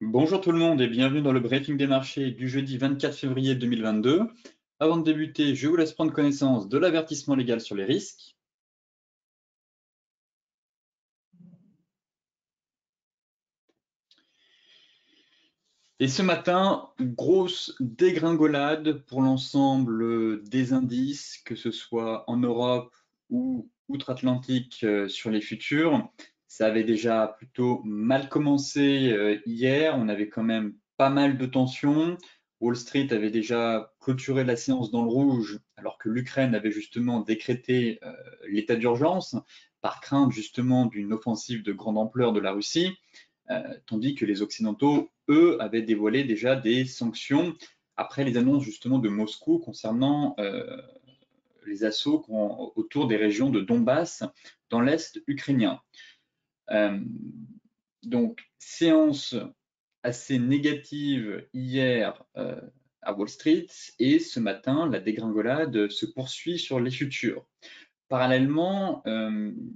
Bonjour tout le monde et bienvenue dans le briefing des marchés du jeudi 24 février 2022. Avant de débuter, je vous laisse prendre connaissance de l'avertissement légal sur les risques. Et ce matin, grosse dégringolade pour l'ensemble des indices, que ce soit en Europe ou outre-Atlantique sur les futurs. Ça avait déjà plutôt mal commencé hier, on avait quand même pas mal de tensions. Wall Street avait déjà clôturé la séance dans le rouge, alors que l'Ukraine avait justement décrété l'état d'urgence par crainte justement d'une offensive de grande ampleur de la Russie. Tandis que les Occidentaux, eux, avaient dévoilé déjà des sanctions après les annonces justement de Moscou concernant les assauts autour des régions de Donbass dans l'Est ukrainien. Euh, donc, séance assez négative hier à Wall Street et ce matin, la dégringolade se poursuit sur les futurs. Parallèlement,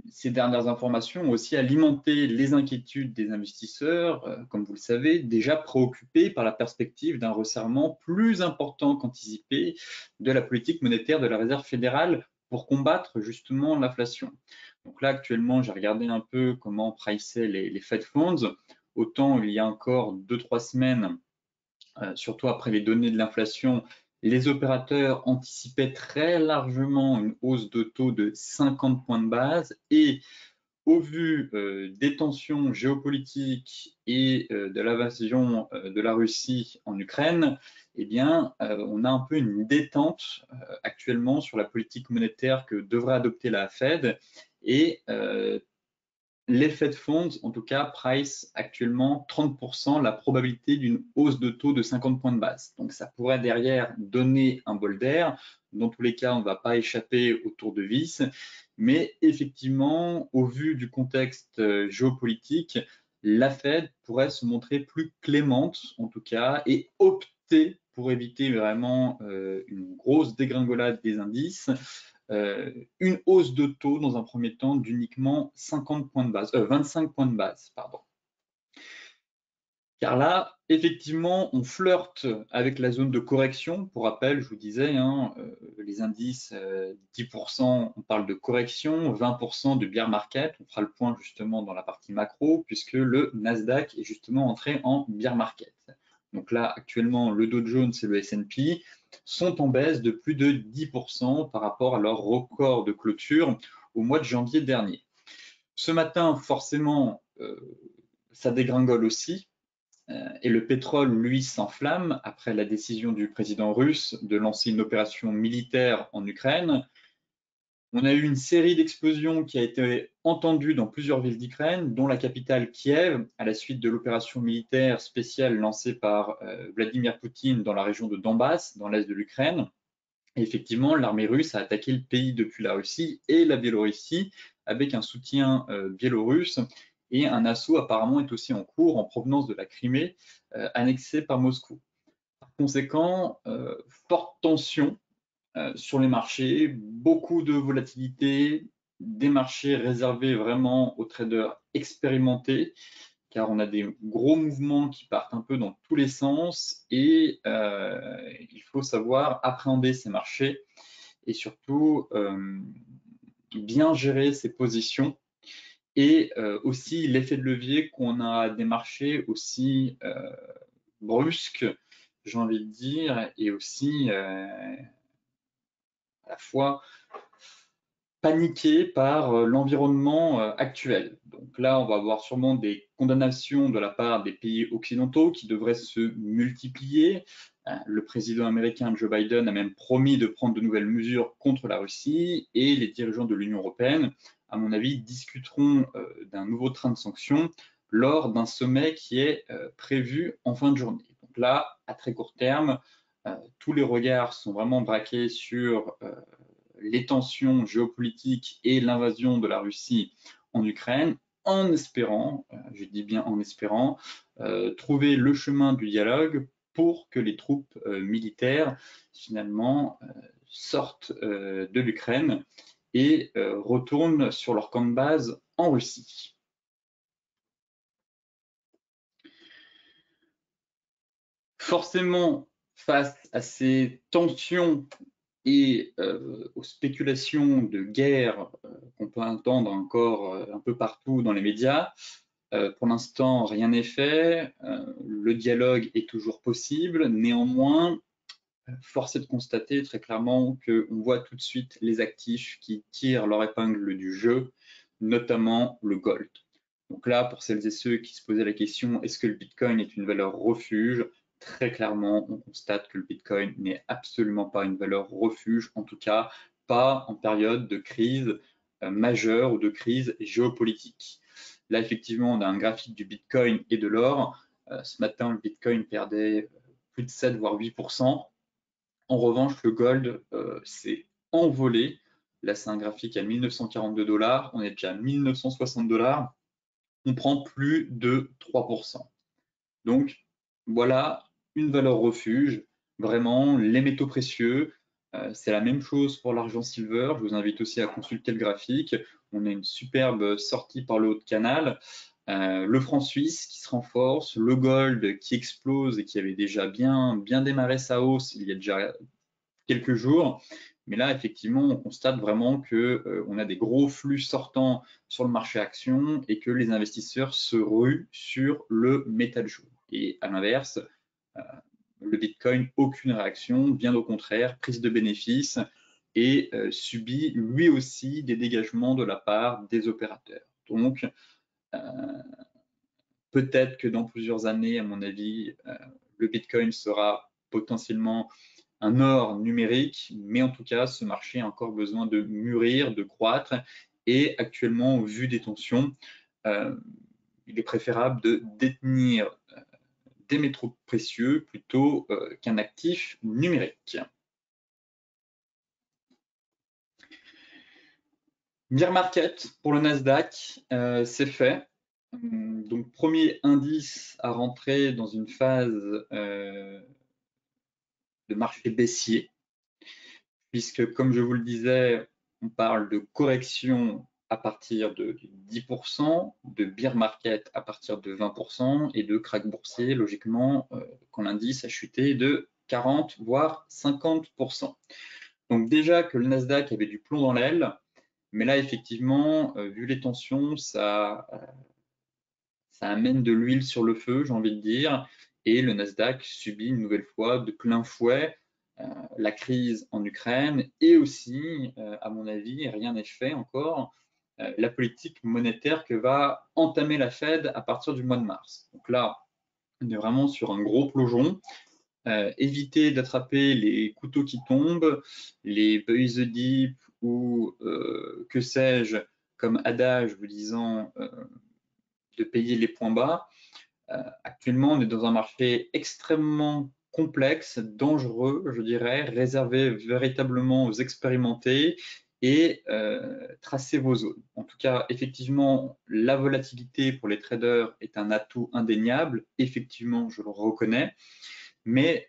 ces dernières informations ont aussi alimenté les inquiétudes des investisseurs, comme vous le savez, déjà préoccupés par la perspective d'un resserrement plus important qu'anticipé de la politique monétaire de la Réserve fédérale pour combattre justement l'inflation. Donc là, actuellement, j'ai regardé un peu comment priçaient les Fed Funds. Autant il y a encore 2-3 semaines, surtout après les données de l'inflation, les opérateurs anticipaient très largement une hausse de taux de 50 points de base et au vu des tensions géopolitiques et de l'invasion de la Russie en Ukraine, eh bien, on a un peu une détente actuellement sur la politique monétaire que devrait adopter la Fed et les Fed Funds, en tout cas, price actuellement 30% la probabilité d'une hausse de taux de 50 points de base. Donc ça pourrait derrière donner un bol d'air. Dans tous les cas, on ne va pas échapper au tour de vis. Mais effectivement, au vu du contexte géopolitique, la Fed pourrait se montrer plus clémente, en tout cas, et opter pour éviter vraiment une grosse dégringolade des indices, une hausse de taux dans un premier temps d'uniquement 50 points de base, 25 points de base, pardon. Car là, effectivement, on flirte avec la zone de correction. Pour rappel, je vous disais, les indices 10%, on parle de correction, 20% de bear market. On fera le point justement dans la partie macro, puisque le Nasdaq est justement entré en bear market. Donc là, actuellement, le Dow Jones et le S&P sont en baisse de plus de 10% par rapport à leur record de clôture au mois de janvier dernier. Ce matin, forcément, ça dégringole aussi. Et le pétrole, lui, s'enflamme après la décision du président russe de lancer une opération militaire en Ukraine. On a eu une série d'explosions qui a été entendue dans plusieurs villes d'Ukraine, dont la capitale Kiev, à la suite de l'opération militaire spéciale lancée par Vladimir Poutine dans la région de Donbass, dans l'est de l'Ukraine. Et effectivement, l'armée russe a attaqué le pays depuis la Russie et la Biélorussie avec un soutien biélorusse et un assaut apparemment est aussi en cours en provenance de la Crimée annexée par Moscou. Par conséquent, forte tension sur les marchés, beaucoup de volatilité, des marchés réservés vraiment aux traders expérimentés, car on a des gros mouvements qui partent un peu dans tous les sens et il faut savoir appréhender ces marchés et surtout bien gérer ses positions et aussi l'effet de levier qu'on a des marchés aussi brusques, j'ai envie de dire, et aussi à la fois paniqués par l'environnement actuel. Donc là, on va avoir sûrement des condamnations de la part des pays occidentaux qui devraient se multiplier. Le président américain Joe Biden a même promis de prendre de nouvelles mesures contre la Russie et les dirigeants de l'Union européenne, à mon avis, discuteront d'un nouveau train de sanctions lors d'un sommet qui est prévu en fin de journée. Donc là, à très court terme, tous les regards sont vraiment braqués sur les tensions géopolitiques et l'invasion de la Russie en Ukraine, en espérant, je dis bien en espérant, trouver le chemin du dialogue pour que les troupes militaires finalement sortent de l'Ukraine et retournent sur leur camp de base en Russie. Forcément, face à ces tensions et aux spéculations de guerre qu'on peut entendre encore un peu partout dans les médias, pour l'instant, rien n'est fait. Le dialogue est toujours possible. Néanmoins, force est de constater très clairement qu'on voit tout de suite les actifs qui tirent leur épingle du jeu, notamment le gold. Donc là, pour celles et ceux qui se posaient la question, est-ce que le Bitcoin est une valeur refuge? Très clairement, on constate que le Bitcoin n'est absolument pas une valeur refuge, en tout cas pas en période de crise majeure ou de crise géopolitique. Là, effectivement, on a un graphique du Bitcoin et de l'or. Ce matin, le Bitcoin perdait plus de 7 voire 8%. En revanche, le gold s'est envolé. Là, c'est un graphique à 1942 $. On est déjà à 1960 $. On prend plus de 3%. Donc, voilà une valeur refuge. Vraiment, les métaux précieux, c'est la même chose pour l'argent silver. Je vous invite aussi à consulter le graphique. On a une superbe sortie par le haut de canal. Le franc suisse qui se renforce, le gold qui explose et qui avait déjà bien démarré sa hausse il y a déjà quelques jours. Mais là, effectivement, on constate vraiment qu'on a des gros flux sortants sur le marché action et que les investisseurs se ruent sur le métal jaune. Et à l'inverse, le Bitcoin, aucune réaction, bien au contraire, prise de bénéfices et subit lui aussi des dégagements de la part des opérateurs. Donc, peut-être que dans plusieurs années, à mon avis, le Bitcoin sera potentiellement un or numérique, mais en tout cas, ce marché a encore besoin de mûrir, de croître. Et actuellement, au vu des tensions, il est préférable de détenir des métaux précieux plutôt qu'un actif numérique. Bear market pour le Nasdaq, c'est fait. Donc, premier indice à rentrer dans une phase de marché baissier, puisque comme je vous le disais, on parle de correction à partir de 10%, de bear market à partir de 20% et de crack boursier, logiquement, quand l'indice a chuté de 40 voire 50%. Donc déjà que le Nasdaq avait du plomb dans l'aile, mais là effectivement, vu les tensions, ça amène de l'huile sur le feu, j'ai envie de dire, et le Nasdaq subit une nouvelle fois de plein fouet la crise en Ukraine et aussi, à mon avis, rien n'est fait encore, la politique monétaire que va entamer la Fed à partir du mois de mars. Donc là, on est vraiment sur un gros plongeon. Éviter d'attraper les couteaux qui tombent, les buy the deep ou que sais-je, comme adage vous disant de payer les points bas. Actuellement, on est dans un marché extrêmement complexe, dangereux, je dirais, réservé véritablement aux expérimentés et tracer vos zones. En tout cas, effectivement, la volatilité pour les traders est un atout indéniable. Effectivement, je le reconnais. Mais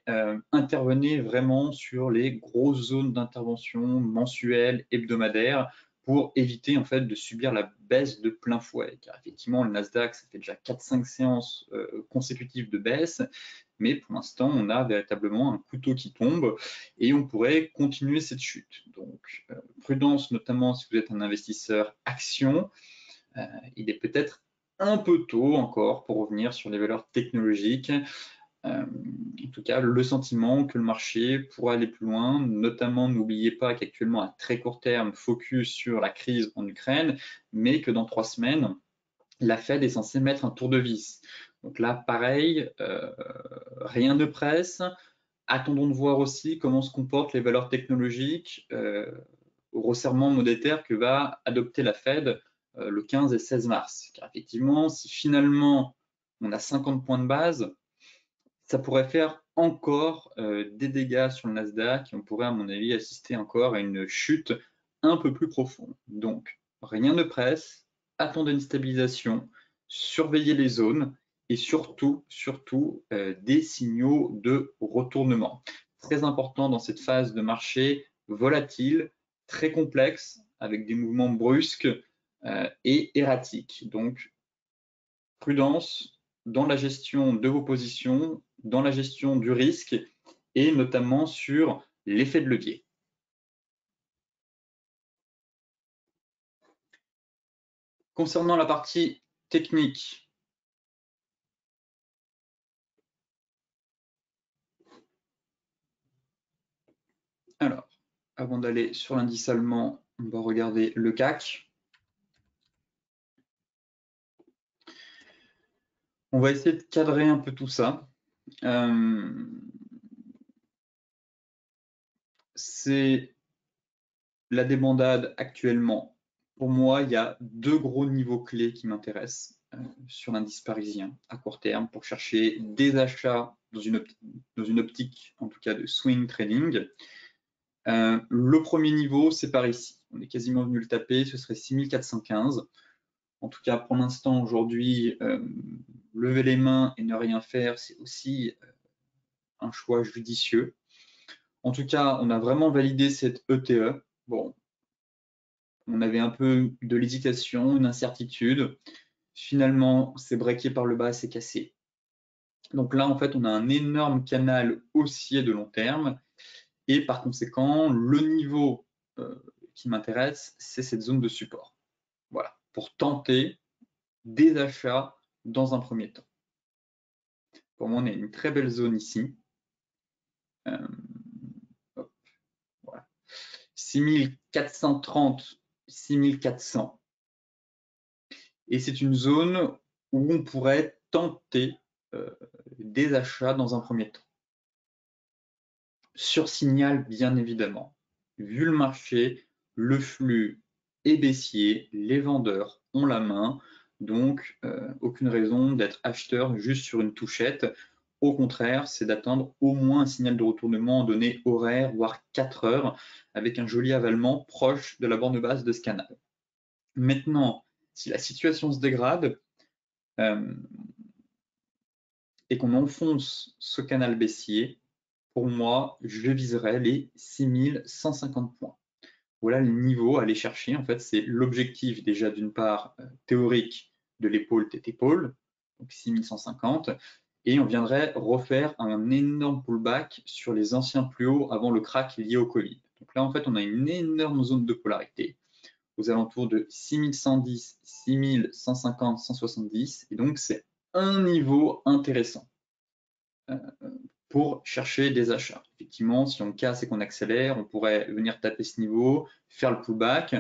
intervenez vraiment sur les grosses zones d'intervention mensuelles, hebdomadaires, pour éviter en fait de subir la baisse de plein fouet. Car effectivement, le Nasdaq, ça fait déjà 4-5 séances consécutives de baisse, mais pour l'instant, on a véritablement un couteau qui tombe et on pourrait continuer cette chute. Donc, prudence, notamment si vous êtes un investisseur action, il est peut-être un peu tôt encore pour revenir sur les valeurs technologiques. En tout cas, le sentiment que le marché pourra aller plus loin, notamment n'oubliez pas qu'actuellement à très court terme, focus sur la crise en Ukraine, mais que dans 3 semaines, la Fed est censée mettre un tour de vis. Donc là, pareil, rien ne presse. Attendons de voir aussi comment se comportent les valeurs technologiques au resserrement monétaire que va adopter la Fed le 15 et 16 mars. Car effectivement, si finalement on a 50 points de base, ça pourrait faire encore des dégâts sur le Nasdaq et on pourrait, à mon avis, assister encore à une chute un peu plus profonde. Donc, rien ne presse, attendez une stabilisation, surveillez les zones et surtout des signaux de retournement. Très important dans cette phase de marché volatile, très complexe, avec des mouvements brusques et erratiques. Donc, prudence dans la gestion de vos positions, dans la gestion du risque et notamment sur l'effet de levier. Concernant la partie technique, alors, avant d'aller sur l'indice allemand, on va regarder le CAC. On va essayer de cadrer un peu tout ça. C'est la débandade actuellement. Pour moi, il y a deux gros niveaux clés qui m'intéressent sur l'indice parisien à court terme pour chercher des achats dans une optique, en tout cas de swing trading. Le premier niveau, c'est par ici. On est quasiment venu le taper, ce serait 6415. En tout cas, pour l'instant, aujourd'hui, lever les mains et ne rien faire, c'est aussi un choix judicieux. En tout cas, on a vraiment validé cette ETE. Bon, on avait un peu de l'hésitation, une incertitude. Finalement, c'est breaké par le bas, c'est cassé. Donc là, en fait, on a un énorme canal haussier de long terme. Et par conséquent, le niveau qui m'intéresse, c'est cette zone de support. Voilà, pour tenter des achats dans un premier temps. Pour moi, on a une très belle zone ici. Voilà. 6430, 6400. Et c'est une zone où on pourrait tenter des achats dans un premier temps. Sur signal, bien évidemment. Vu le marché, le flux est baissier, les vendeurs ont la main, donc aucune raison d'être acheteur juste sur une touchette. Au contraire, c'est d'attendre au moins un signal de retournement en données horaires, voire 4 heures, avec un joli avalement proche de la borne basse de ce canal. Maintenant, si la situation se dégrade et qu'on enfonce ce canal baissier, pour moi, je viserais les 6150 points. Voilà le niveau à aller chercher. En fait, c'est l'objectif déjà d'une part théorique de l'épaule tête-épaule, donc 6150, et on viendrait refaire un énorme pullback sur les anciens plus hauts avant le crack lié au Covid. Donc là, en fait, on a une énorme zone de polarité aux alentours de 6110, 6150, 170, et donc c'est un niveau intéressant pour chercher des achats. Effectivement, si on casse et qu'on accélère, on pourrait venir taper ce niveau, faire le pullback,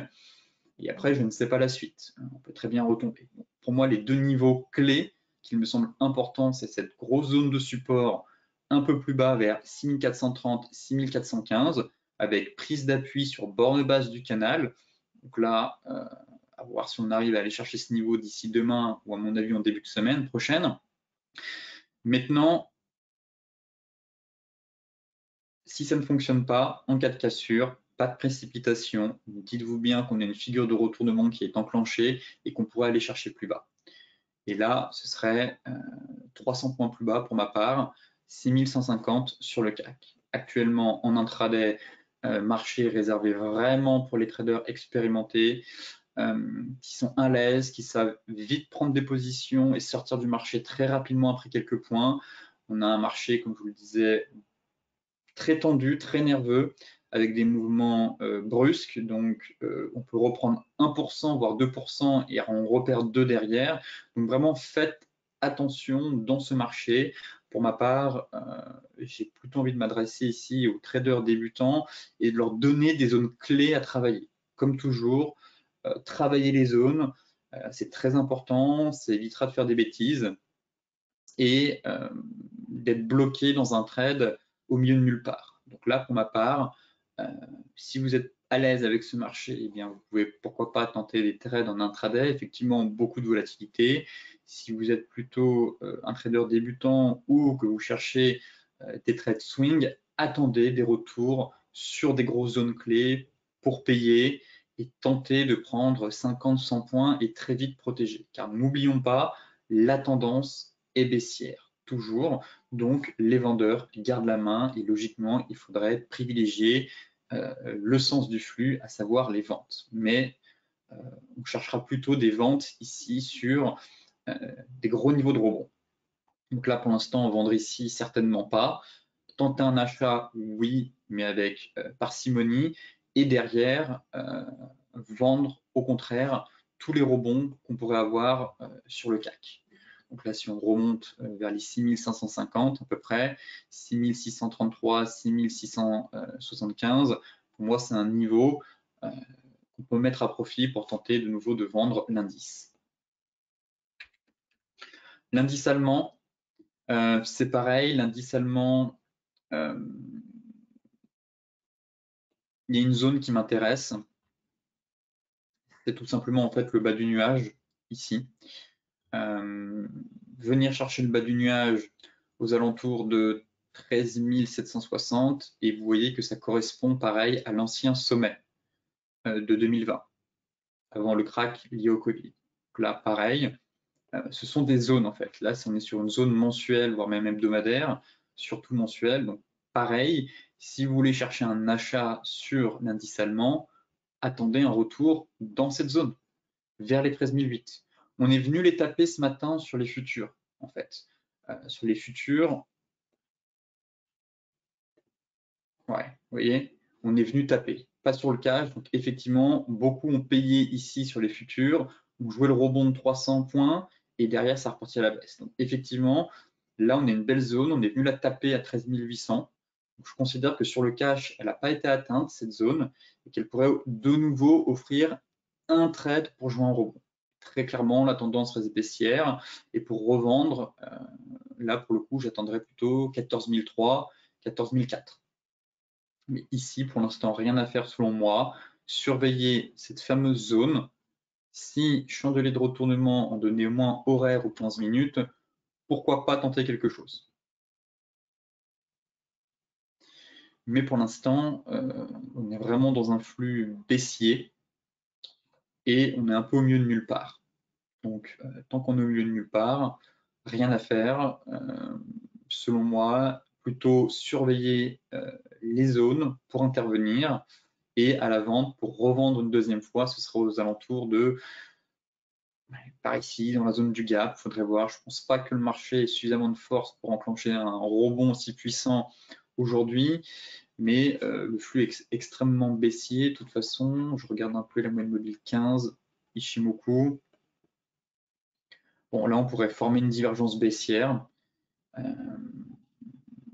et après, je ne sais pas la suite. On peut très bien retomber. Donc, pour moi, les deux niveaux clés qu'il me semble important, c'est cette grosse zone de support un peu plus bas vers 6430, 6415, avec prise d'appui sur borne basse du canal. Donc là, à voir si on arrive à aller chercher ce niveau d'ici demain ou à mon avis en début de semaine prochaine. Maintenant, si ça ne fonctionne pas, en cas de cassure, pas de précipitation. Dites-vous bien qu'on a une figure de retournement qui est enclenchée et qu'on pourrait aller chercher plus bas. Et là, ce serait 300 points plus bas pour ma part, 6150 sur le CAC. Actuellement, en intraday, marché réservé vraiment pour les traders expérimentés qui sont à l'aise, qui savent vite prendre des positions et sortir du marché très rapidement après quelques points. On a un marché, comme je vous le disais, très tendu, très nerveux, avec des mouvements brusques. Donc, on peut reprendre 1%, voire 2%, et on repère 2 derrière. Donc, vraiment, faites attention dans ce marché. Pour ma part, j'ai plutôt envie de m'adresser ici aux traders débutants et de leur donner des zones clés à travailler. Comme toujours, travailler les zones, c'est très important, ça évitera de faire des bêtises et d'être bloqué dans un trade au milieu de nulle part. Donc là, pour ma part, si vous êtes à l'aise avec ce marché, eh bien, vous pouvez pourquoi pas tenter des trades en intraday, effectivement beaucoup de volatilité. Si vous êtes plutôt un trader débutant ou que vous cherchez des trades swing, attendez des retours sur des grosses zones clés pour payer et tenter de prendre 50-100 points et très vite protéger. Car n'oublions pas, la tendance est baissière, toujours. Donc, les vendeurs gardent la main et logiquement, il faudrait privilégier le sens du flux, à savoir les ventes. Mais on cherchera plutôt des ventes ici sur des gros niveaux de rebond. Donc là, pour l'instant, vendre ici, certainement pas. Tenter un achat, oui, mais avec parcimonie. Et derrière, vendre, au contraire, tous les rebonds qu'on pourrait avoir sur le CAC. Donc là, si on remonte vers les 6550 à peu près, 6633, 6675, pour moi, c'est un niveau qu'on peut mettre à profit pour tenter de nouveau de vendre l'indice. L'indice allemand, c'est pareil, l'indice allemand, il y a une zone qui m'intéresse. C'est tout simplement en fait le bas du nuage, ici. Venir chercher le bas du nuage aux alentours de 13 760 et vous voyez que ça correspond pareil à l'ancien sommet de 2020, avant le crack lié au Covid. Donc là, pareil, ce sont des zones en fait. Là, on est sur une zone mensuelle, voire même hebdomadaire, surtout mensuelle. Donc pareil, si vous voulez chercher un achat sur l'indice allemand, attendez un retour dans cette zone, vers les 13 008. On est venu les taper ce matin sur les futurs, en fait. Sur les futurs, ouais, vous voyez, on est venu taper, pas sur le cash. Donc effectivement, beaucoup ont payé ici sur les futurs, ont joué le rebond de 300 points, et derrière, ça repartit à la baisse. Donc effectivement, là, on est une belle zone, on est venu la taper à 13 800. Donc, je considère que sur le cash, elle n'a pas été atteinte, cette zone, et qu'elle pourrait de nouveau offrir un trade pour jouer en rebond. Très clairement, la tendance reste baissière, et pour revendre, là, pour le coup, j'attendrai plutôt 14 003, 14 004. Mais ici, pour l'instant, rien à faire selon moi. Surveiller cette fameuse zone. Si chandelier de retournement en donnait au moins horaire ou 15 minutes, pourquoi pas tenter quelque chose. Mais pour l'instant, on est vraiment dans un flux baissier et on est un peu au milieu de nulle part. Donc, tant qu'on est au milieu de nulle part, rien à faire. Selon moi, plutôt surveiller les zones pour intervenir et à la vente pour revendre une deuxième fois, ce sera aux alentours de, par ici, dans la zone du gap. Il faudrait voir. Je ne pense pas que le marché ait suffisamment de force pour enclencher un rebond aussi puissant aujourd'hui, mais le flux est extrêmement baissier. De toute façon, je regarde un peu la moyenne mobile 15, Ichimoku. Bon, là, on pourrait former une divergence baissière.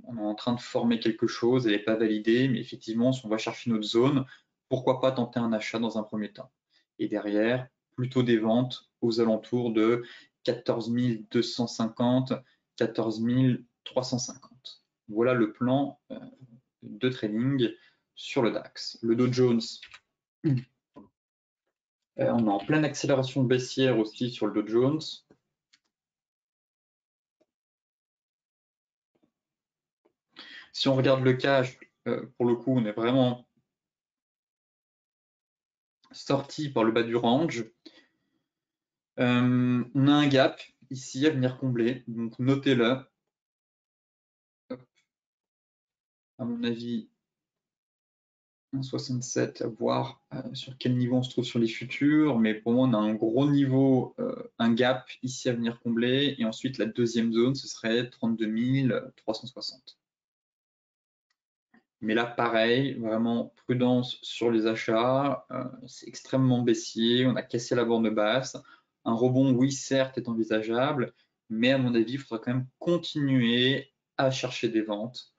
On est en train de former quelque chose, elle n'est pas validée, mais effectivement, si on va chercher notre zone, pourquoi pas tenter un achat dans un premier temps. Et derrière, plutôt des ventes aux alentours de 14 250, 14 350. Voilà le plan de trading sur le DAX. Le Dow Jones, on est en pleine accélération baissière aussi sur le Dow Jones. Si on regarde le cash, pour le coup, on est vraiment sorti par le bas du range. On a un gap ici à venir combler, donc notez-le. À mon avis, 1,67, à voir sur quel niveau on se trouve sur les futurs, mais pour moi, on a un gros niveau, un gap ici à venir combler, et ensuite la deuxième zone, ce serait 32 360. Mais là, pareil, vraiment prudence sur les achats, c'est extrêmement baissier, on a cassé la borne basse. Un rebond, oui, certes, est envisageable, mais à mon avis, il faudra quand même continuer à chercher des ventes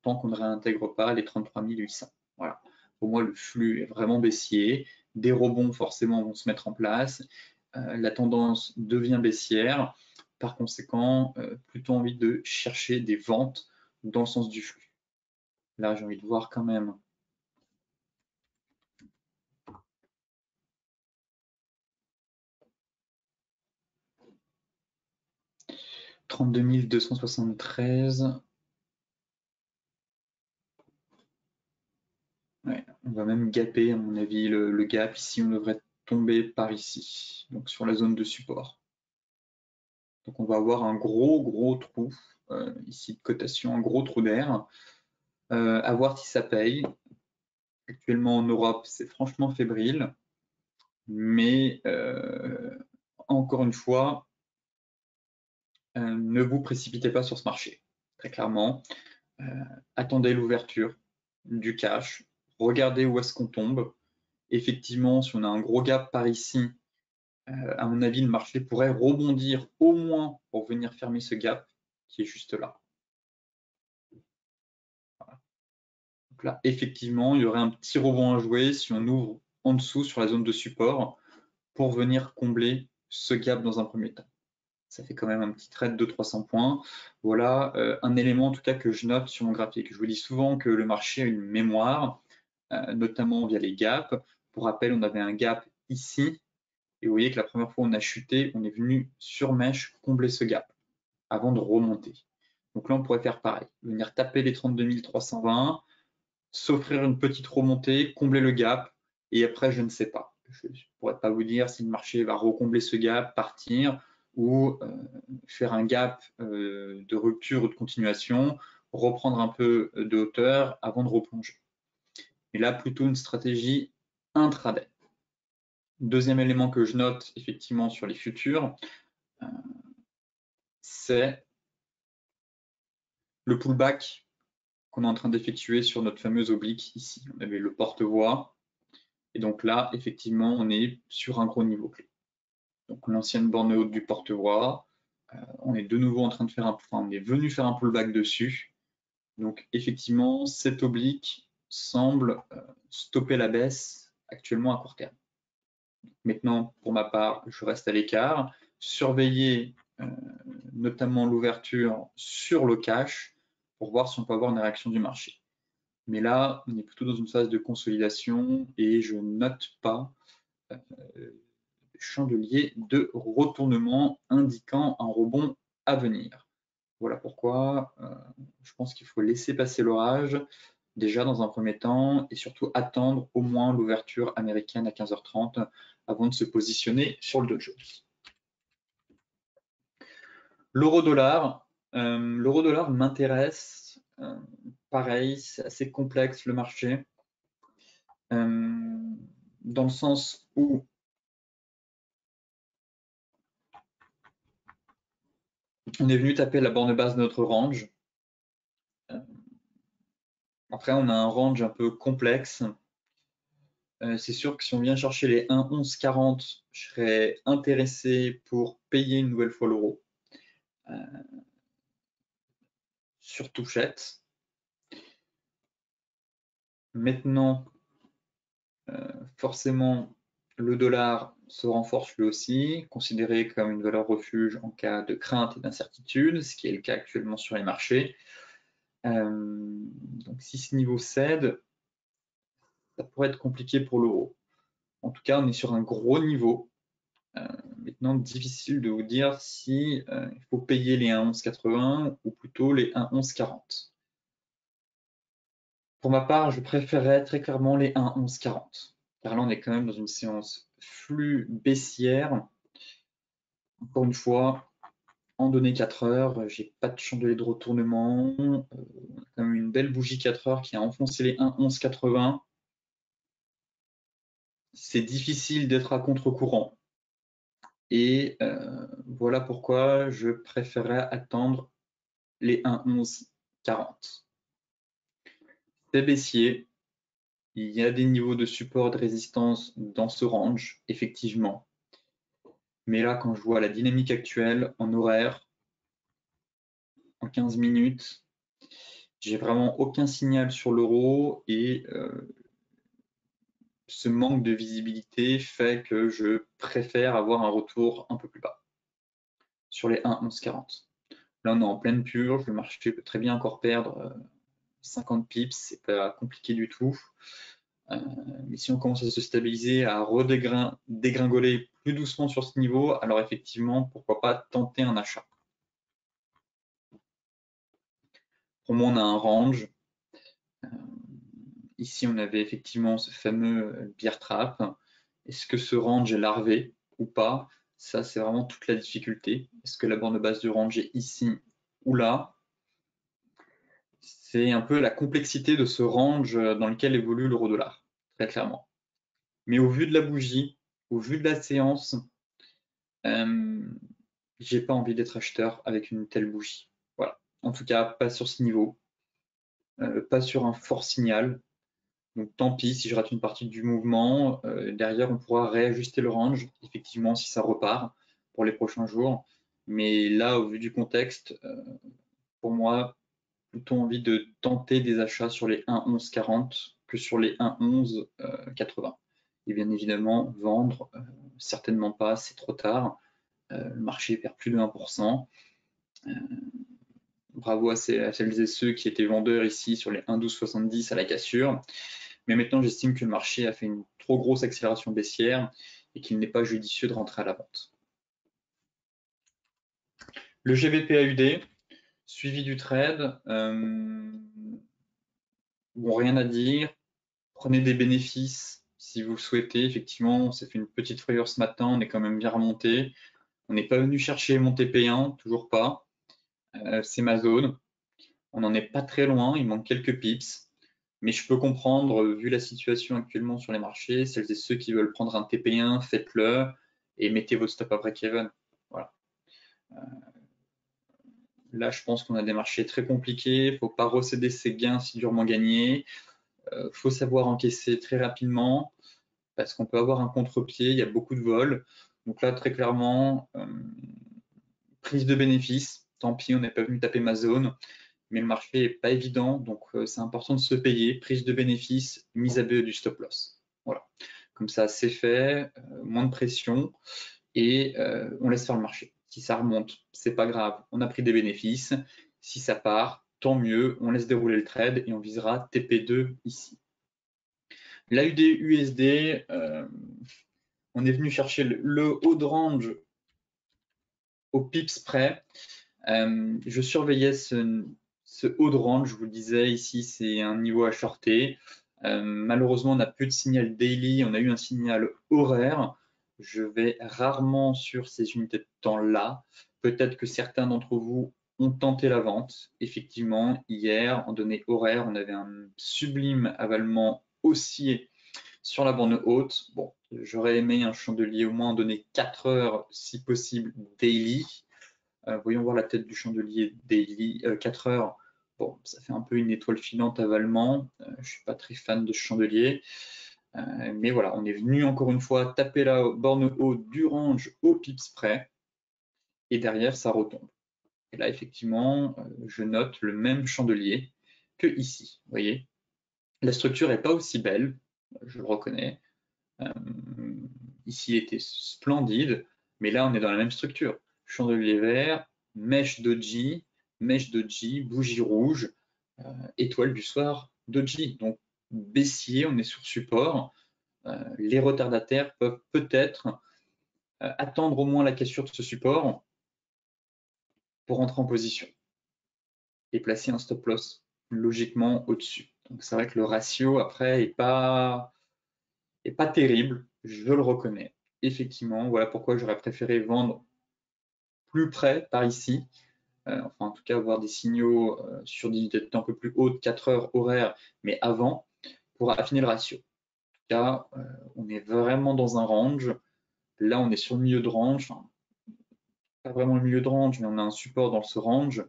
tant qu'on ne réintègre pas les 33 800. Voilà. Pour moi, le flux est vraiment baissier, des rebonds forcément vont se mettre en place, la tendance devient baissière, par conséquent, plutôt envie de chercher des ventes dans le sens du flux. Là, j'ai envie de voir quand même. « 32 273. » Ouais, on va même gaper, à mon avis, le gap. Ici, on devrait tomber par ici, donc sur la zone de support. Donc, on va avoir un gros trou ici de cotation, un gros trou d'air. À voir si ça paye. Actuellement, en Europe, c'est franchement fébrile. Mais encore une fois, ne vous précipitez pas sur ce marché. Très clairement, attendez l'ouverture du cash, regardez où est-ce qu'on tombe. Effectivement, si on a un gros gap par ici, à mon avis, le marché pourrait rebondir au moins pour venir fermer ce gap qui est juste là. Voilà. Donc là, effectivement, il y aurait un petit rebond à jouer si on ouvre en dessous sur la zone de support pour venir combler ce gap dans un premier temps. Ça fait quand même un petit trade de 300 points. Voilà un élément en tout cas que je note sur mon graphique. Je vous dis souvent que le marché a une mémoire, notamment via les gaps. Pour rappel, on avait un gap ici, et vous voyez que la première fois on a chuté, on est venu sur mèche combler ce gap avant de remonter. Donc là, on pourrait faire pareil, venir taper les 32 320, s'offrir une petite remontée, combler le gap, et après, je ne sais pas. Je ne pourrais pas vous dire si le marché va recombler ce gap, partir, ou faire un gap de rupture ou de continuation, reprendre un peu de hauteur avant de replonger. Et là, plutôt une stratégie intraday. Deuxième élément que je note effectivement sur les futurs, c'est le pullback qu'on est en train d'effectuer sur notre fameuse oblique ici. On avait le porte-voix, et donc là, effectivement, on est sur un gros niveau clé. Donc l'ancienne borne haute du porte-voix, on est de nouveau en train de faire on est venu faire un pullback dessus. Donc effectivement, cette oblique semble stopper la baisse actuellement à court terme. Maintenant, pour ma part, je reste à l'écart, surveiller notamment l'ouverture sur le cash pour voir si on peut avoir une réaction du marché. Mais là, on est plutôt dans une phase de consolidation et je note pas chandelier de retournement indiquant un rebond à venir. Voilà pourquoi je pense qu'il faut laisser passer l'orage déjà dans un premier temps et surtout attendre au moins l'ouverture américaine à 15h30 avant de se positionner sur le Dow Jones. L'euro-dollar, m'intéresse. Pareil, c'est assez complexe le marché, dans le sens où on est venu taper la borne basse de notre range. Après, on a un range un peu complexe. C'est sûr que si on vient chercher les 1,1140, je serais intéressé pour payer une nouvelle fois l'euro sur touchette. Maintenant, forcément, le dollar se renforce lui aussi, considéré comme une valeur refuge en cas de crainte et d'incertitude, ce qui est le cas actuellement sur les marchés. Donc si ce niveau cède, ça pourrait être compliqué pour l'euro. En tout cas, on est sur un gros niveau. Maintenant, difficile de vous dire si il faut payer les 1,1180 ou plutôt les 1,1140. Pour ma part, je préférerais très clairement les 1,1140, car là, on est quand même dans une séance flux baissière. Encore une fois, en données 4 heures, j'ai pas de chandelier de retournement. On a quand même une belle bougie 4 heures qui a enfoncé les 1,1180. C'est difficile d'être à contre-courant. Et voilà pourquoi je préférerais attendre les 1,1140. C'est baissier. Il y a des niveaux de support et de résistance dans ce range, effectivement. Mais là, quand je vois la dynamique actuelle en horaire, en 15 minutes, j'ai vraiment aucun signal sur l'euro et ce manque de visibilité fait que je préfère avoir un retour un peu plus bas sur les 1,1140. Là, on est en pleine purge, le marché peut très bien encore perdre 50 pips, c'est pas compliqué du tout. Mais si on commence à se stabiliser, à redégringoler plus doucement sur ce niveau, alors effectivement, pourquoi pas tenter un achat. Pour moi, on a un range. Ici, on avait effectivement ce fameux bear trap. Est-ce que ce range est larvé ou pas? Ça, c'est vraiment toute la difficulté. Est-ce que la borne basse du range est ici ou là? C'est un peu la complexité de ce range dans lequel évolue l'euro-dollar, très clairement. Mais au vu de la bougie, au vu de la séance, j'ai pas envie d'être acheteur avec une telle bougie. Voilà. En tout cas, pas sur ce niveau, pas sur un fort signal. Donc tant pis si je rate une partie du mouvement. Derrière, on pourra réajuster le range, effectivement, si ça repart pour les prochains jours. Mais là, au vu du contexte, pour moi, plutôt envie de tenter des achats sur les 1,1140 que sur les 1,1180. Et bien évidemment, vendre, certainement pas, c'est trop tard. Le marché perd plus de 1%. Bravo à celles et ceux qui étaient vendeurs ici sur les 1,1270 à la cassure. Mais maintenant, j'estime que le marché a fait une trop grosse accélération baissière et qu'il n'est pas judicieux de rentrer à la vente. Le GBP-AUD, suivi du trade, bon, rien à dire. Prenez des bénéfices si vous le souhaitez. Effectivement, on s'est fait une petite frayeur ce matin, on est quand même bien remonté. On n'est pas venu chercher mon TP1, toujours pas. C'est ma zone. On n'en est pas très loin, il manque quelques pips. Mais je peux comprendre, vu la situation actuellement sur les marchés, celles et ceux qui veulent prendre un TP1, faites-le et mettez votre stop à break-even. Voilà. Là, je pense qu'on a des marchés très compliqués. Il ne faut pas recéder ses gains si durement gagnés. Il faut savoir encaisser très rapidement parce qu'on peut avoir un contre-pied. Il y a beaucoup de vols. Donc là, très clairement, prise de bénéfice. Tant pis, on n'est pas venu taper ma zone. Mais le marché n'est pas évident, donc c'est important de se payer. Prise de bénéfice, mise à BE du stop loss. Voilà. Comme ça, c'est fait, moins de pression et on laisse faire le marché. Si ça remonte, c'est pas grave, on a pris des bénéfices. Si ça part, tant mieux, on laisse dérouler le trade et on visera TP2 ici. L'AUD-USD, on est venu chercher le haut de range au pips près. Je surveillais ce haut de range, je vous le disais, ici c'est un niveau à shorter. Malheureusement, on n'a plus de signal daily, on a eu un signal horaire. Je vais rarement sur ces unités de temps-là. Peut-être que certains d'entre vous ont tenté la vente. Effectivement, hier, en données horaires, on avait un sublime avalement haussier sur la bande haute. Bon, j'aurais aimé un chandelier au moins en données 4 heures, si possible, daily. Voyons voir la tête du chandelier daily, 4 heures. Bon, ça fait un peu une étoile filante avalement. Je ne suis pas très fan de ce chandelier. Mais voilà, on est venu encore une fois taper la borne haute du range au pips près. Et derrière, ça retombe. Et là, effectivement, je note le même chandelier que ici. Vous voyez, la structure n'est pas aussi belle, je le reconnais. Ici, il était splendide, mais là, on est dans la même structure. Chandelier vert, mèche doji, bougie rouge, étoile du soir doji. Donc, baissier, on est sur support. Les retardataires peuvent peut-être attendre au moins la cassure de ce support pour rentrer en position et placer un stop loss logiquement au-dessus. Donc, c'est vrai que le ratio, après, est pas terrible, je le reconnais. Effectivement, voilà pourquoi j'aurais préféré vendre plus près par ici, enfin en tout cas avoir des signaux sur des unités de temps un peu plus hautes, 4 heures horaires, mais avant, pour affiner le ratio. En tout cas, on est vraiment dans un range. Là, on est sur le milieu de range, enfin, pas vraiment le milieu de range, mais on a un support dans ce range.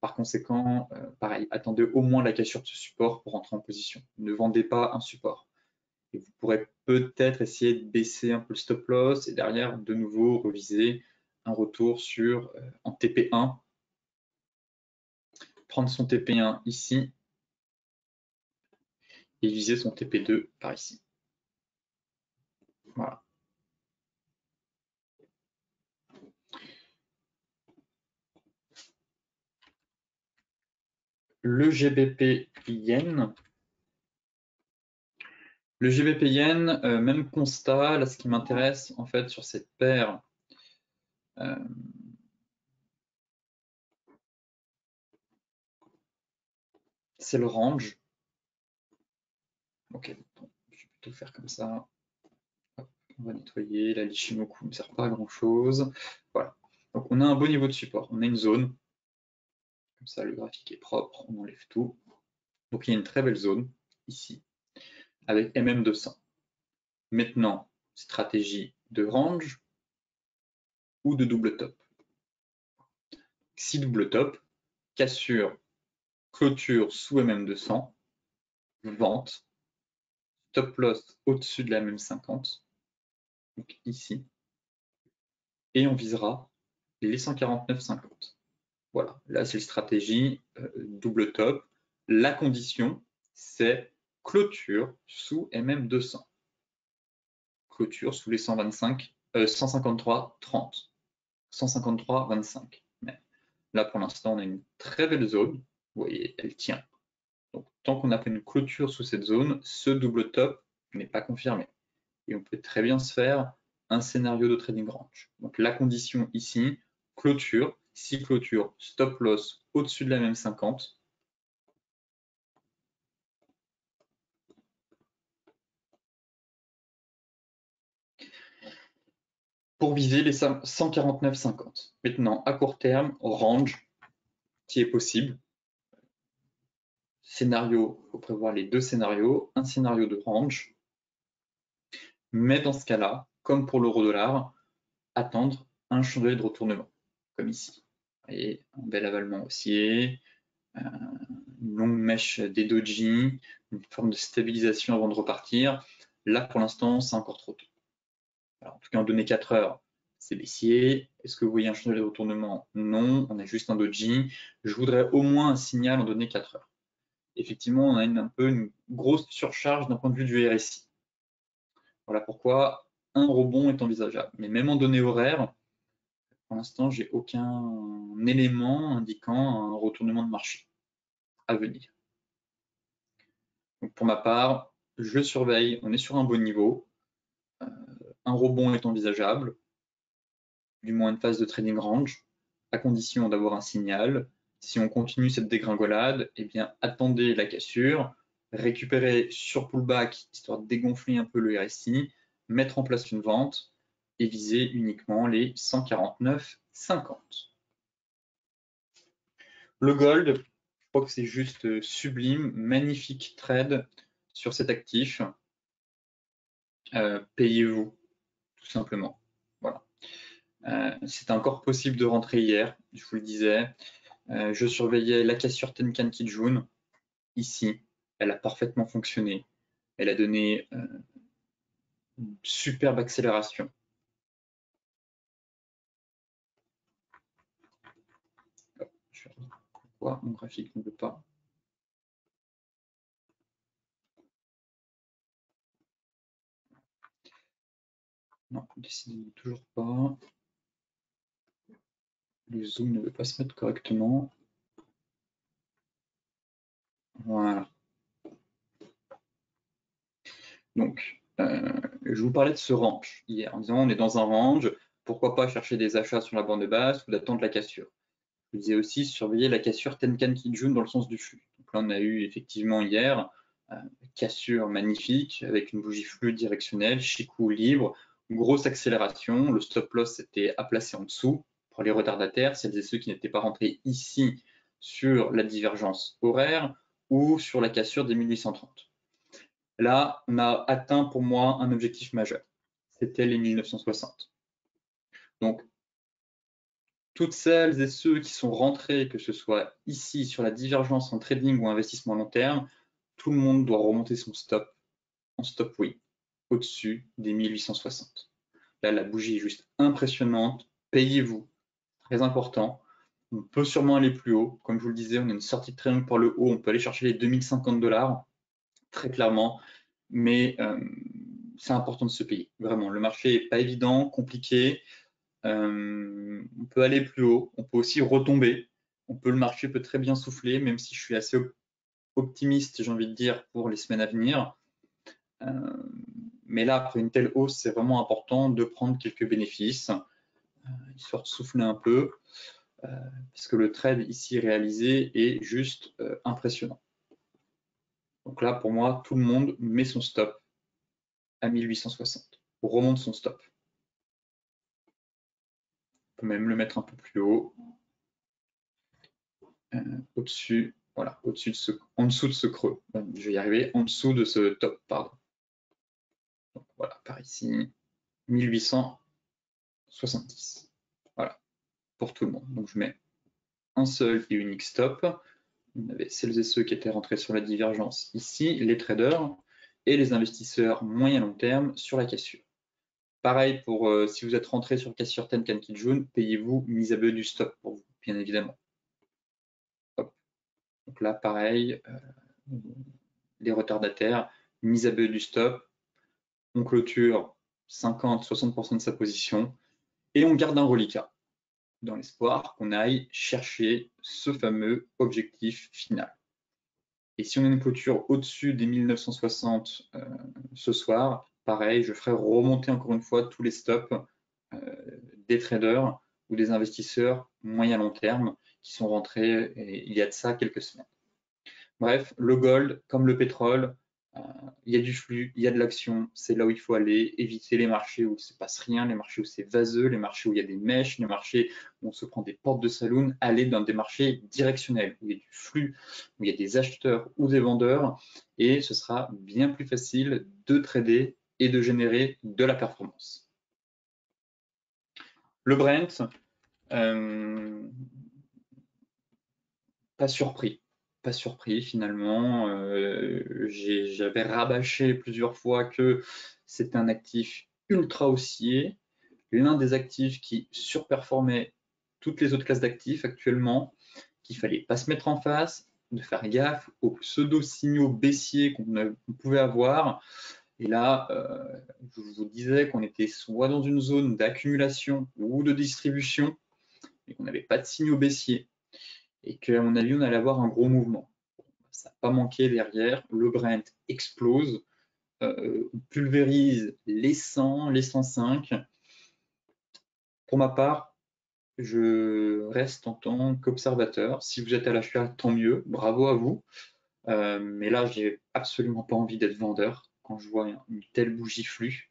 Par conséquent, pareil, attendez au moins la cassure de ce support pour rentrer en position. Ne vendez pas un support. Et vous pourrez peut-être essayer de baisser un peu le stop loss et derrière, de nouveau, reviser un retour sur en TP1. Prendre son TP1 ici et viser son TP2 par ici. Voilà. Le GBP Yen. Le GBP Yen, même constat. Là, ce qui m'intéresse en fait sur cette paire, c'est le range. Ok, bon, je vais plutôt faire comme ça. Hop, on va nettoyer. La l'Ichimoku ne sert pas à grand chose. Voilà. Donc on a un beau niveau de support. On a une zone. Comme ça, le graphique est propre. On enlève tout. Donc il y a une très belle zone ici avec MM200. Maintenant, stratégie de range ou de double top. Si double top, cassure, clôture sous MM200, vente, stop loss au-dessus de la MM50, donc ici, et on visera les 149,50. Voilà, là c'est une stratégie double top. La condition, c'est clôture sous MM200. Clôture sous les 153,30. 153,25. Mais là, pour l'instant, on a une très belle zone. Vous voyez, elle tient. Donc, tant qu'on n'a pas une clôture sous cette zone, ce double top n'est pas confirmé. Et on peut très bien se faire un scénario de trading range. Donc, la condition ici, clôture. Si clôture, stop loss au-dessus de la même 50. Pour viser les 149,50. Maintenant, à court terme, range qui est possible. Scénario, il faut prévoir les deux scénarios, un scénario de range, mais dans ce cas-là, comme pour l'euro-dollar, attendre un chandelier de retournement, comme ici. Vous voyez, un bel avalement haussier, une longue mèche des doji, une forme de stabilisation avant de repartir. Là, pour l'instant, c'est encore trop tôt. Alors, en tout cas, en données 4 heures, c'est baissier. Est-ce que vous voyez un chandelier de retournement? Non, on a juste un doji. Je voudrais au moins un signal en données 4 heures. Effectivement, on a un peu une grosse surcharge d'un point de vue du RSI. Voilà pourquoi un rebond est envisageable. Mais même en données horaires, pour l'instant, j'ai aucun élément indiquant un retournement de marché à venir. Donc pour ma part, je surveille, on est sur un bon niveau. Un rebond est envisageable, du moins une phase de trading range, à condition d'avoir un signal. Si on continue cette dégringolade, eh bien, attendez la cassure, récupérer sur pullback, histoire de dégonfler un peu le RSI, mettre en place une vente et viser uniquement les 149,50. Le gold, je crois que c'est juste sublime, magnifique trade sur cet actif. Payez-vous, tout simplement. Voilà. C'était encore possible de rentrer hier, je vous le disais. Je surveillais la cassure Tenkan Kijun, ici. Elle a parfaitement fonctionné. Elle a donné une superbe accélération. Pourquoi mon graphique ne veut pas? Non, décidément toujours pas. Le zoom ne veut pas se mettre correctement. Voilà. Donc, je vous parlais de ce range hier, en disant on est dans un range, pourquoi pas chercher des achats sur la bande basse ou d'attendre la cassure. Je vous disais aussi surveiller la cassure Tenkan Kijun dans le sens du flux. Donc là, on a eu effectivement hier cassure magnifique avec une bougie flux directionnelle, Chikou libre, grosse accélération. Le stop loss était à placer en dessous pour les retardataires, celles et ceux qui n'étaient pas rentrés ici sur la divergence horaire ou sur la cassure des 1830. Là, on a atteint pour moi un objectif majeur. C'était les 1960. Donc, toutes celles et ceux qui sont rentrés, que ce soit ici sur la divergence en trading ou investissement long terme, tout le monde doit remonter son stop en stop win au-dessus des 1860. Là, la bougie est juste impressionnante. Payez-vous, très important. On peut sûrement aller plus haut. Comme je vous le disais, on a une sortie de triangle par le haut. On peut aller chercher les 2050 $, très clairement. Mais c'est important de se payer. Vraiment, le marché n'est pas évident, compliqué. On peut aller plus haut. On peut aussi retomber. Le marché peut très bien souffler, même si je suis assez optimiste, j'ai envie de dire, pour les semaines à venir. Mais là, après une telle hausse, c'est vraiment important de prendre quelques bénéfices, histoire de souffler un peu, parce que le trade ici réalisé est juste impressionnant. Donc là, pour moi, tout le monde met son stop à 1860, remonte son stop. On peut même le mettre un peu plus haut, au-dessus, voilà, au-dessus de en dessous de ce creux. Je vais y arriver, en dessous de ce top, pardon. Donc voilà, par ici, 1870. Voilà, pour tout le monde. Donc je mets un seul et unique stop. On avait celles et ceux qui étaient rentrés sur la divergence ici, les traders, et les investisseurs moyen long terme sur la cassure. Pareil pour si vous êtes rentré sur cassure Tenkan Kijun, payez-vous mise à bœuf du stop pour vous, bien évidemment. Hop. Donc là, pareil, les retardataires, mise à bœuf du stop, on clôture 50-60% de sa position et on garde un reliquat dans l'espoir qu'on aille chercher ce fameux objectif final. Et si on a une clôture au-dessus des 1960 ce soir, pareil, je ferai remonter encore une fois tous les stops des traders ou des investisseurs moyen long terme qui sont rentrés il y a de ça quelques semaines. Bref, le gold, comme le pétrole, il y a du flux, il y a de l'action, c'est là où il faut aller, éviter les marchés où il ne se passe rien, les marchés où c'est vaseux, les marchés où il y a des mèches, les marchés où on se prend des portes de saloon, aller dans des marchés directionnels, où il y a du flux, où il y a des acheteurs ou des vendeurs, et ce sera bien plus facile de trader et de générer de la performance. Le Brent, pas surpris finalement. J'avais rabâché plusieurs fois que c'est un actif ultra haussier, l'un des actifs qui surperformait toutes les autres classes d'actifs actuellement, qu'il fallait pas se mettre en face, de faire gaffe aux pseudo-signaux baissiers qu'on pouvait avoir. Et là, je vous disais qu'on était soit dans une zone d'accumulation ou de distribution, et qu'on n'avait pas de signaux baissiers, et qu'à mon avis, on allait avoir un gros mouvement. Ça n'a pas manqué derrière, le Brent explose, pulvérise les 100, les 105. Pour ma part, je reste en tant qu'observateur. Si vous êtes à l'achat, tant mieux, bravo à vous. Mais là, j'ai absolument pas envie d'être vendeur quand je vois une telle bougie flux.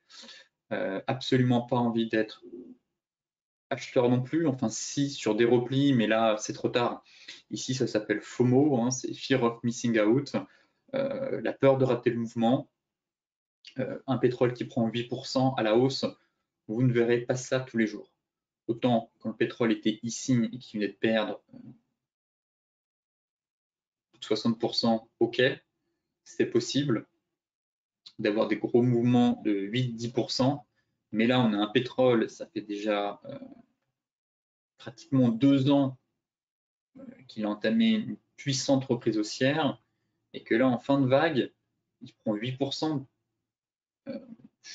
Absolument pas envie d'être acheteur non plus, enfin si sur des replis, mais là c'est trop tard. Ici ça s'appelle FOMO, hein, c'est Fear of Missing Out, la peur de rater le mouvement. Un pétrole qui prend 8% à la hausse, vous ne verrez pas ça tous les jours. Autant quand le pétrole était ici et qu'il venait de perdre 60%, ok, c'est possible d'avoir des gros mouvements de 8-10%, mais là on a un pétrole, ça fait déjà pratiquement 2 ans qu'il a entamé une puissante reprise haussière et que là, en fin de vague, il prend 8%. Je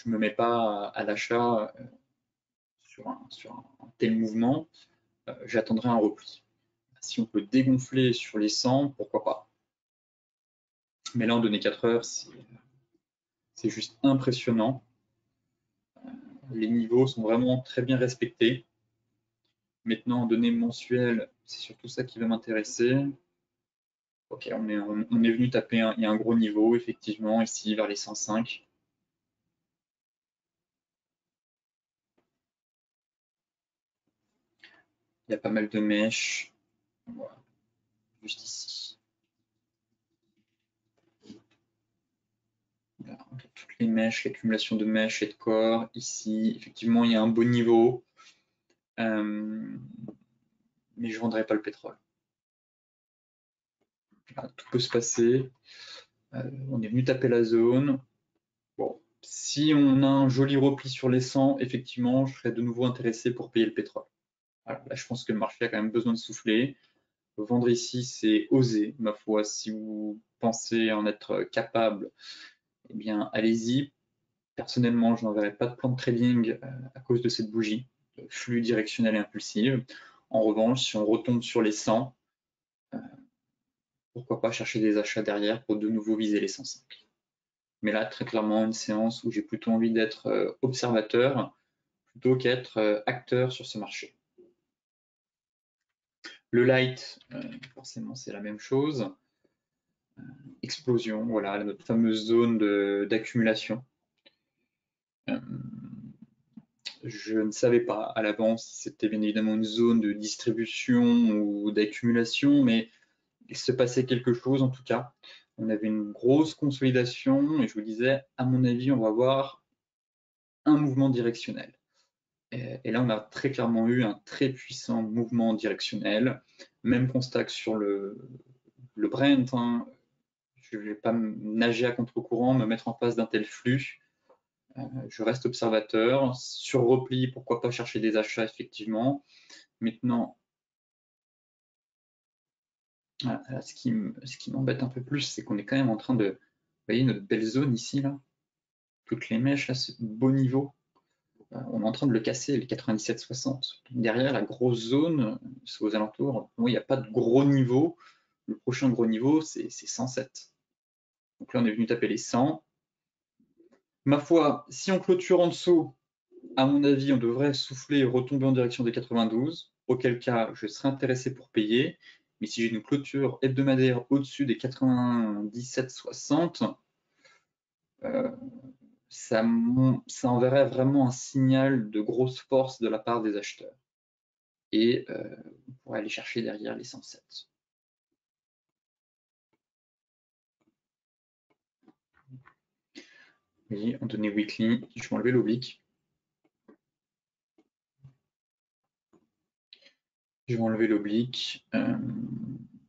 ne me mets pas à l'achat sur un tel mouvement. J'attendrai un repli. Si on peut dégonfler sur les 100, pourquoi pas. Mais là, en données 4 heures, c'est juste impressionnant. Les niveaux sont vraiment très bien respectés. Maintenant, en données mensuelles, c'est surtout ça qui va m'intéresser. Ok, on est venu taper il y a un gros niveau, effectivement, ici, vers les 105. Il y a pas mal de mèches. Voilà, juste ici. Voilà, toutes les mèches, l'accumulation de mèches et de corps. Ici, effectivement, il y a un beau niveau. Mais je ne vendrai pas le pétrole. Voilà, tout peut se passer. On est venu taper la zone. Bon, si on a un joli repli sur les 100, effectivement, je serais de nouveau intéressé pour payer le pétrole. Voilà, là, je pense que le marché a quand même besoin de souffler. Vendre ici, c'est oser, ma foi. Si vous pensez en être capable, eh bien, allez-y. Personnellement, je n'enverrai pas de plan de trading à cause de cette bougie, flux directionnel et impulsive. En revanche, si on retombe sur les 100, pourquoi pas chercher des achats derrière pour de nouveau viser les 105. Mais là, très clairement, une séance où j'ai plutôt envie d'être observateur plutôt qu'être acteur sur ce marché. Le light, forcément, c'est la même chose. Explosion, voilà, notre fameuse zone d'accumulation. Je ne savais pas à l'avance si c'était bien évidemment une zone de distribution ou d'accumulation, mais il se passait quelque chose en tout cas. On avait une grosse consolidation et je vous disais, à mon avis, on va avoir un mouvement directionnel. Et là, on a très clairement eu un très puissant mouvement directionnel. Même constat que sur le Brent. Hein. Je ne vais pas nager à contre-courant, me mettre en face d'un tel flux. Je reste observateur. Sur repli, pourquoi pas chercher des achats, effectivement. Maintenant, ce qui m'embête un peu plus, c'est qu'on est quand même en train de... Vous voyez notre belle zone ici, là, toutes les mèches, là, ce beau niveau. On est en train de le casser, les 97,60. Derrière, la grosse zone, c'est aux alentours. Bon, il n'y a pas de gros niveau. Le prochain gros niveau, c'est 107. Donc là, on est venu taper les 100. Ma foi, si on clôture en dessous, à mon avis, on devrait souffler et retomber en direction des 92, auquel cas je serais intéressé pour payer. Mais si j'ai une clôture hebdomadaire au-dessus des 97,60, ça enverrait vraiment un signal de grosse force de la part des acheteurs. Et on pourrait aller chercher derrière les 107. Oui, en données weekly, je vais enlever l'oblique. Je vais enlever l'oblique.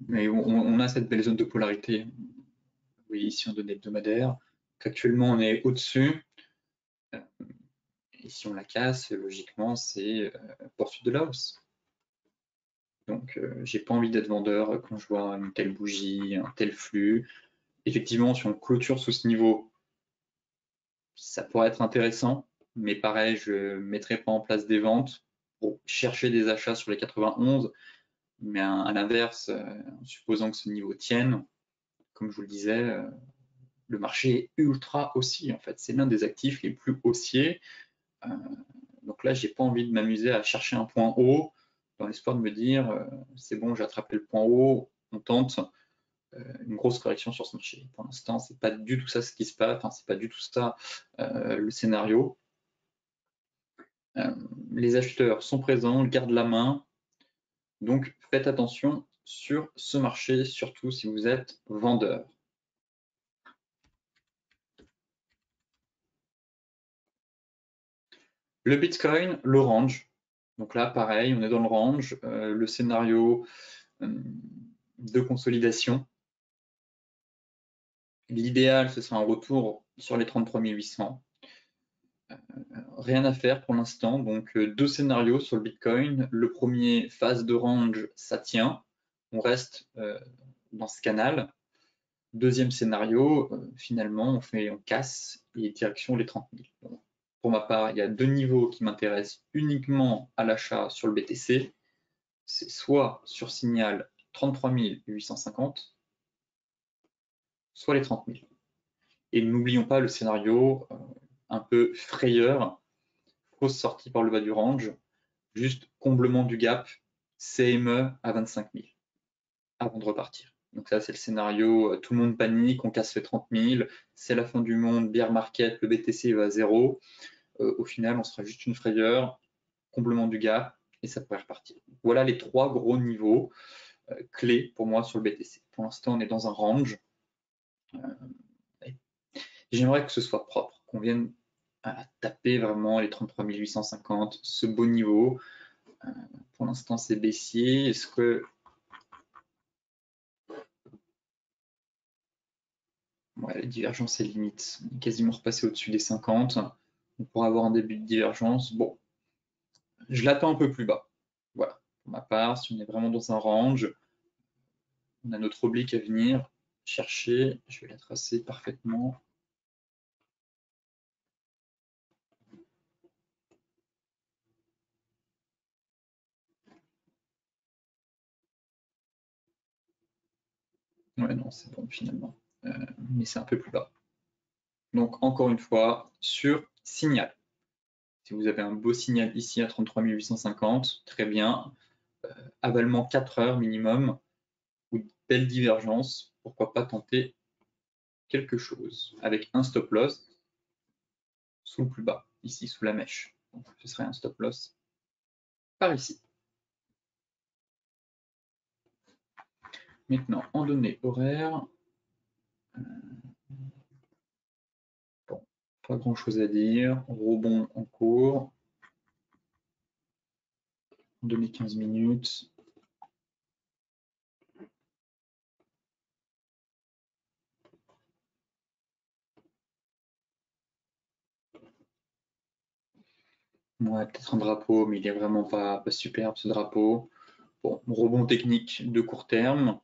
Mais on a cette belle zone de polarité. Oui, ici en données hebdomadaires. Actuellement, on est au-dessus. Et si on la casse, logiquement, c'est poursuite de la hausse. Donc, j'ai pas envie d'être vendeur quand je vois une telle bougie, un tel flux. Effectivement, si on clôture sous ce niveau, ça pourrait être intéressant. Mais pareil, je ne mettrai pas en place des ventes pour chercher des achats sur les 91. Mais à l'inverse, en supposant que ce niveau tienne, comme je vous le disais, le marché est ultra haussier. En fait, c'est l'un des actifs les plus haussiers. Donc là, j'ai pas envie de m'amuser à chercher un point haut dans l'espoir de me dire c'est bon, j'ai attrapé le point haut, on tente une grosse correction sur ce marché. Pour l'instant, c'est pas du tout ça ce qui se passe, enfin, c'est pas du tout ça le scénario. Les acheteurs sont présents, gardent la main, donc faites attention sur ce marché, surtout si vous êtes vendeur. Le Bitcoin, le range. Donc là, pareil, on est dans le range. Le scénario de consolidation. L'idéal, ce sera un retour sur les 33 800. Rien à faire pour l'instant. Donc, deux scénarios sur le Bitcoin. Le premier, phase de range, ça tient. On reste dans ce canal. Deuxième scénario, finalement, on casse et direction les 30 000. Bon. Pour ma part, il y a deux niveaux qui m'intéressent uniquement à l'achat sur le BTC. C'est soit sur signal 33 850, soit les 30 000. Et n'oublions pas le scénario un peu frayeur, fausse sortie par le bas du range, juste comblement du gap, CME à 25 000 avant de repartir. Donc ça, c'est le scénario, tout le monde panique, on casse les 30 000, c'est la fin du monde, bear market, le BTC va à zéro. Au final, on sera juste une frayeur, comblement du gap, et ça pourrait repartir. Voilà les trois gros niveaux clés pour moi sur le BTC. Pour l'instant, on est dans un range. J'aimerais que ce soit propre, qu'on vienne à taper vraiment les 33 850, ce beau niveau. Pour l'instant, c'est baissier. Est-ce que ouais, la divergence est limite. On est quasiment repassé au-dessus des 50. On pourra avoir un début de divergence. Bon, je l'attends un peu plus bas. Voilà, pour ma part, si on est vraiment dans un range, on a notre oblique à venir chercher. Je vais la tracer parfaitement. Ouais, non, c'est bon finalement. Mais c'est un peu plus bas. Donc, encore une fois, sur signal. Si vous avez un beau signal ici à 33 850, très bien. Avalement 4 heures minimum, ou de belle divergence, pourquoi pas tenter quelque chose avec un stop loss sous le plus bas, ici sous la mèche. Donc, ce serait un stop loss par ici. Maintenant, en données horaires, bon, pas grand chose à dire, rebond en cours. donner 15 minutes. Ouais, peut-être un drapeau, mais il est vraiment pas superbe ce drapeau. Bon, rebond technique de court terme,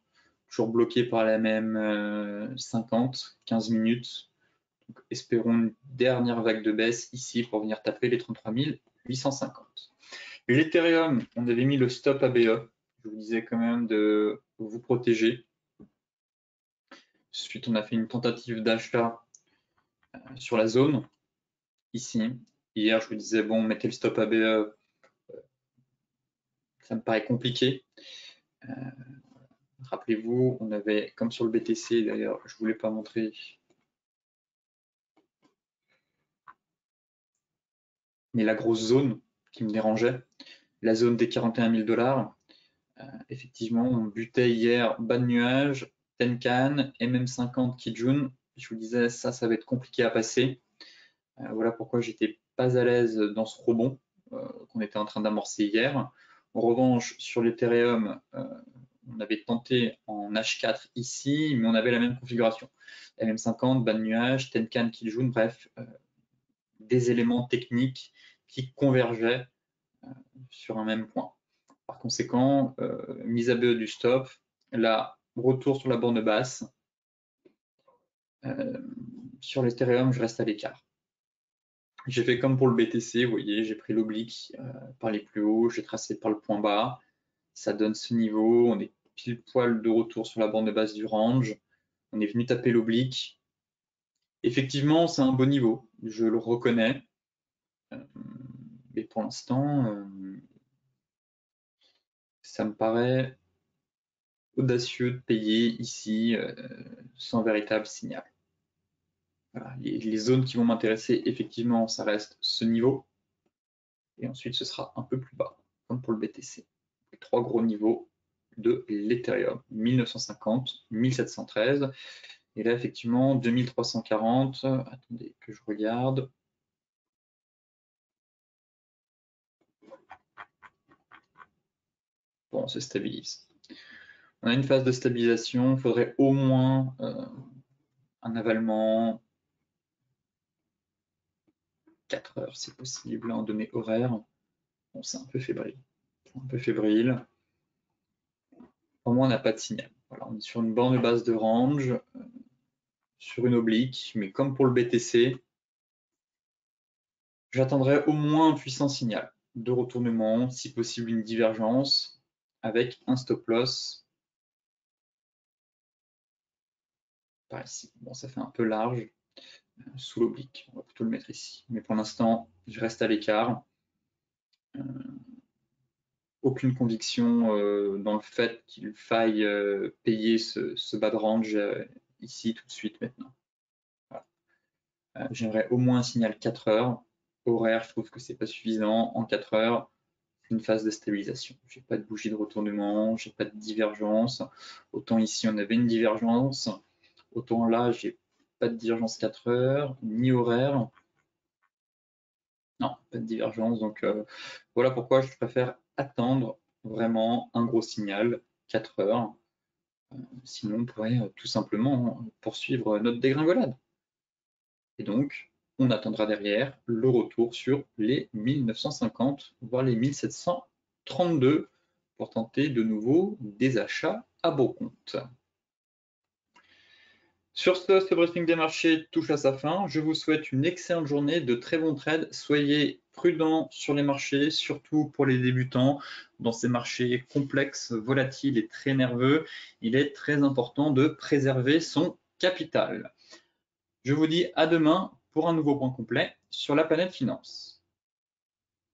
toujours bloqué par la même 50, 15 minutes. Donc, espérons une dernière vague de baisse ici pour venir taper les 33 850. L'Ethereum, on avait mis le stop ABE. Je vous disais quand même de vous protéger. Ensuite, on a fait une tentative d'achat sur la zone, ici. Hier, je vous disais, bon, mettez le stop ABE. Ça me paraît compliqué. Rappelez-vous, on avait, comme sur le BTC, d'ailleurs, je ne voulais pas montrer, mais la grosse zone qui me dérangeait, la zone des 41 000 $. Effectivement, on butait hier bas de nuage, Tenkan, MM50 Kijun. Je vous disais, ça va être compliqué à passer. Voilà pourquoi j'étais pas à l'aise dans ce rebond qu'on était en train d'amorcer hier. En revanche, sur l'Ethereum, on avait tenté en H4 ici, mais on avait la même configuration. MM50, bas de nuage, Tenkan Kijun, bref, des éléments techniques qui convergeaient sur un même point. Par conséquent, mise à BE du stop, là, retour sur la borne basse. Sur l'Ethereum, je reste à l'écart. J'ai fait comme pour le BTC, vous voyez, j'ai pris l'oblique par les plus hauts, j'ai tracé par le point bas. Ça donne ce niveau, on est pile poil de retour sur la borne basse du range. On est venu taper l'oblique. Effectivement, c'est un beau niveau, je le reconnais. Mais pour l'instant, ça me paraît audacieux de payer ici sans véritable signal. Voilà, les zones qui vont m'intéresser, effectivement, ça reste ce niveau. Et ensuite, ce sera un peu plus bas, comme pour le BTC. Les trois gros niveaux de l'Ethereum, 1950, 1713. Et là, effectivement, 2340. Attendez que je regarde. Bon, on se stabilise. On a une phase de stabilisation. Il faudrait au moins un avalement 4 heures, si possible, en données horaires. Bon, c'est un peu fébrile. Au moins, on n'a pas de signal. Voilà, on est sur une borne basse de range, sur une oblique, mais comme pour le BTC, j'attendrai au moins un puissant signal de retournement, si possible une divergence, avec un stop loss par ici. Bon, ça fait un peu large, sous l'oblique. On va plutôt le mettre ici. Mais pour l'instant, je reste à l'écart. Aucune conviction dans le fait qu'il faille payer ce bas de range ici tout de suite maintenant. Voilà. J'aimerais au moins un signal 4 heures. Horaire, je trouve que c'est pas suffisant. En 4 heures, une phase de stabilisation. J'ai pas de bougie de retournement, j'ai pas de divergence. Autant ici on avait une divergence, autant là j'ai pas de divergence 4 heures, ni horaire. Non, pas de divergence. Donc voilà pourquoi je préfère attendre vraiment un gros signal, 4 heures. Sinon on pourrait tout simplement poursuivre notre dégringolade. Et donc on attendra derrière le retour sur les 1950, voire les 1732 pour tenter de nouveau des achats à beau compte. Sur ce briefing des marchés touche à sa fin. Je vous souhaite une excellente journée, de très bons trades. Soyez prudents sur les marchés, surtout pour les débutants. Dans ces marchés complexes, volatiles et très nerveux, il est très important de préserver son capital. Je vous dis à demain pour un nouveau point complet sur la planète finance.